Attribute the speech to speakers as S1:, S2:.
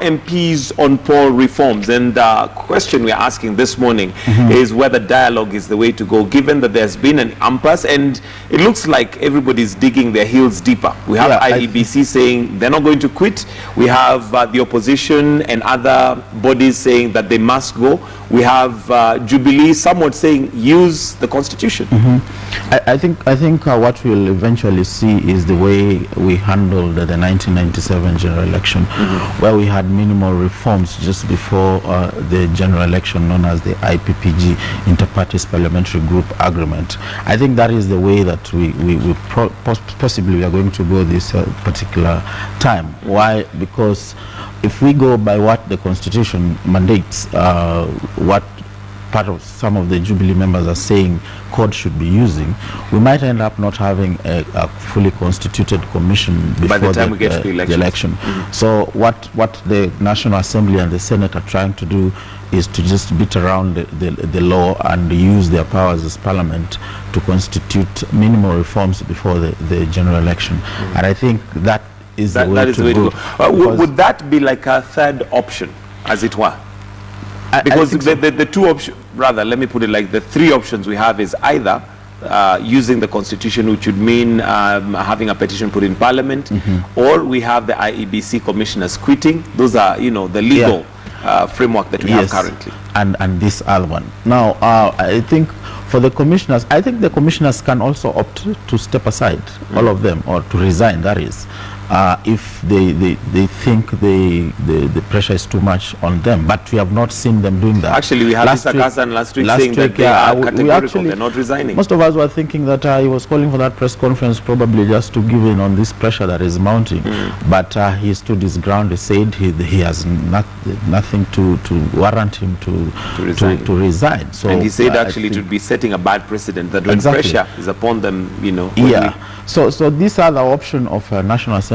S1: MPs on poll reforms, and the question we're asking this morning is whether dialogue is the way to go, given that there's been an impasse and it looks like everybody's digging their heels deeper. We have IEBC saying they're not going to quit. We have the opposition and other bodies saying that they must go. We have Jubilee somewhat saying use the constitution.
S2: I think what we'll eventually see is the way we handled the 1997 general election, where we had minimal reforms just before the general election known as the IPPG, Inter-Parties Parliamentary Group Agreement. I think that is the way that we possibly are going to go this particular time. Why? Because if we go by what the constitution mandates, what part of some of the Jubilee members are saying court should be using, we might end up not having a fully constituted commission before
S1: by the time we get to the election.
S2: So what the National Assembly and the Senate are trying to do is to just beat around the law and use their powers as parliament to constitute minimal reforms before the general election. And I think that is the way to go.
S1: Would that be like a third option, as it were? Because the two options, rather, let me put it like the three options we have is either using the constitution, which would mean having a petition put in parliament, or we have the IEBC commissioners quitting. Those are, the legal framework that we have currently.
S2: And this other one. Now, I think for the commissioners, I think the commissioners can also opt to step aside, all of them, or to resign, that is. If they think the pressure is too much on them, but we have not seen them doing that.
S1: Actually, we had Mr. Kassan last week saying that they are categorical, they're not resigning.
S2: Most of us were thinking that he was calling for that press conference probably just to give in on this pressure that is mounting. But he stood his ground. He said he has nothing to warrant him to resign. So,
S1: and he said actually it would be setting a bad precedent that when pressure is upon them,
S2: So this other option of National Assembly